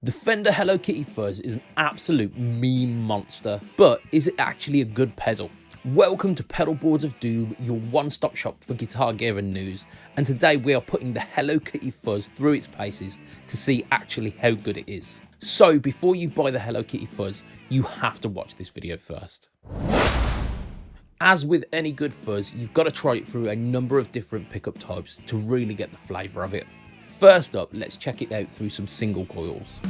The Fender Hello Kitty Fuzz is an absolute meme monster, but is it actually a good pedal? Welcome to Pedalboards of Doom, your one-stop shop for guitar gear and news, and today we are putting the Hello Kitty Fuzz through its paces to see actually how good it is. So before you buy the Hello Kitty Fuzz, you have to watch this video first. As with any good fuzz, you've got to try it through a number of different pickup types to really get the flavour of it. First up, let's check it out through some single coils.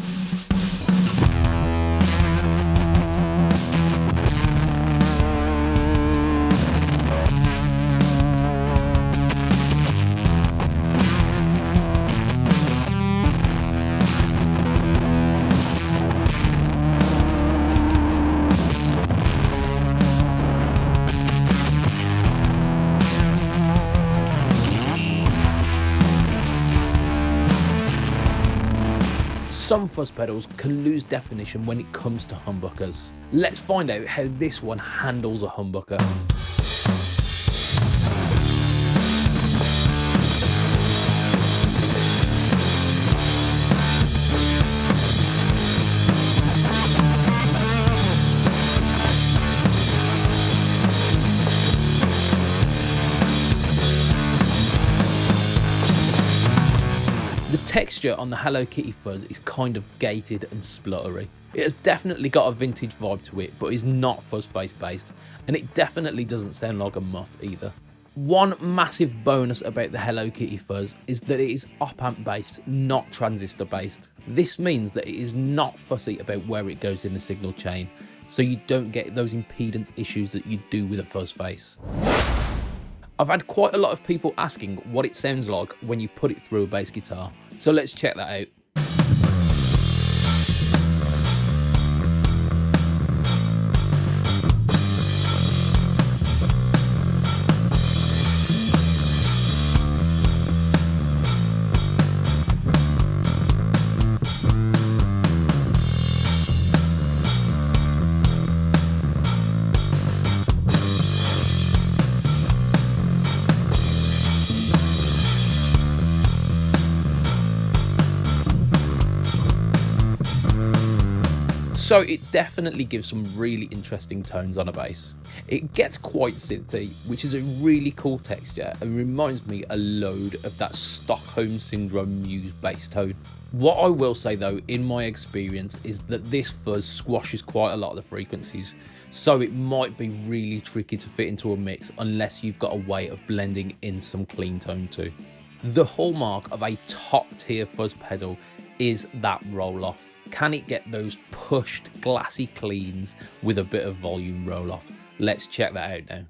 Some fuzz pedals can lose definition when it comes to humbuckers. Let's find out how this one handles a humbucker. The texture on the Hello Kitty Fuzz is kind of gated and spluttery. It has definitely got a vintage vibe to it, but is not fuzz face based, and it definitely doesn't sound like a muff either. One massive bonus about the Hello Kitty Fuzz is that it is op-amp based, not transistor based. This means that it is not fussy about where it goes in the signal chain, so you don't get those impedance issues that you do with a fuzz face. I've had quite a lot of people asking what it sounds like when you put it through a bass guitar, so let's check that out. So it definitely gives some really interesting tones on a bass. It gets quite synthy, which is a really cool texture and reminds me a load of that Stockholm Syndrome Muse bass tone. What I will say though, in my experience, is that this fuzz squashes quite a lot of the frequencies, so it might be really tricky to fit into a mix unless you've got a way of blending in some clean tone too. The hallmark of a top tier fuzz pedal is that roll off. Can it get those pushed glassy cleans with a bit of volume roll off? Let's check that out now.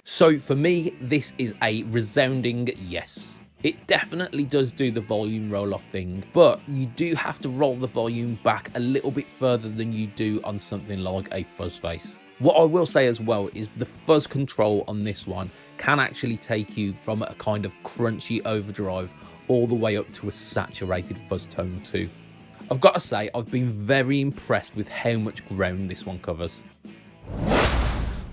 So for me, this is a resounding yes. It definitely does do the volume roll off thing, but you do have to roll the volume back a little bit further than you do on something like a fuzz face. What I will say as well is the fuzz control on this one can actually take you from a kind of crunchy overdrive all the way up to a saturated fuzz tone too. I've got to say, I've been very impressed with how much ground this one covers.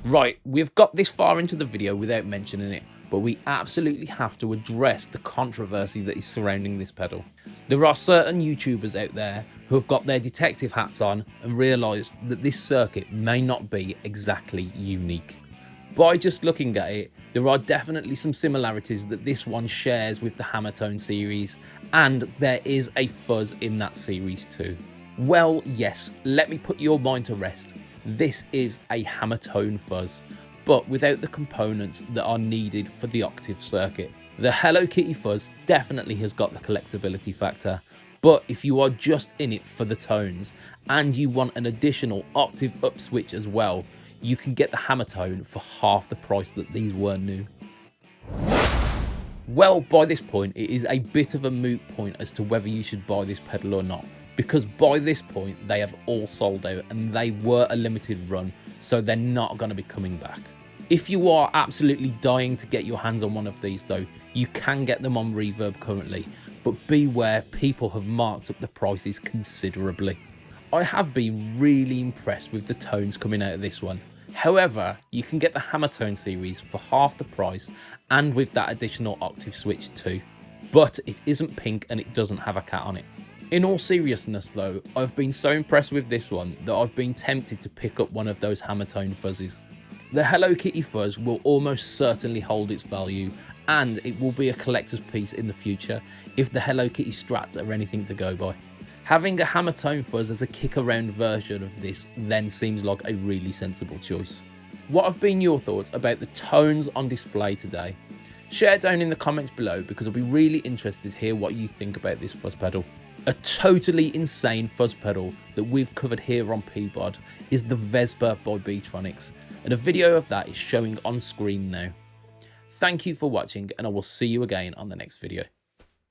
Right, we've got this far into the video without mentioning it, but we absolutely have to address the controversy that is surrounding this pedal. There are certain YouTubers out there who have got their detective hats on and realised that this circuit may not be exactly unique. By just looking at it, there are definitely some similarities that this one shares with the Hotone series, and there is a fuzz in that series too. Well, yes, let me put your mind to rest. This is a Hotone fuzz, but without the components that are needed for the octave circuit. The Hello Kitty Fuzz definitely has got the collectability factor, but if you are just in it for the tones and you want an additional octave up switch as well, you can get the Hotone for half the price that these were new. Well, by this point it is a bit of a moot point as to whether you should buy this pedal or not, because by this point they have all sold out and they were a limited run, so they're not going to be coming back. If you are absolutely dying to get your hands on one of these though, you can get them on Reverb currently, but beware, people have marked up the prices considerably. I have been really impressed with the tones coming out of this one. However, you can get the Hotone series for half the price and with that additional octave switch too, but it isn't pink and it doesn't have a cat on it. In all seriousness though, I've been so impressed with this one that I've been tempted to pick up one of those Hotone Fuzzes. The Hello Kitty Fuzz will almost certainly hold its value, and it will be a collector's piece in the future if the Hello Kitty strats are anything to go by. Having a Hotone Fuzz as a kick around version of this then seems like a really sensible choice. What have been your thoughts about the tones on display today? Share down in the comments below, because I'll be really interested to hear what you think about this fuzz pedal. A totally insane fuzz pedal that we've covered here on PBOD is the Vespa by Beatronics, and a video of that is showing on screen now. Thank you for watching, and I will see you again on the next video.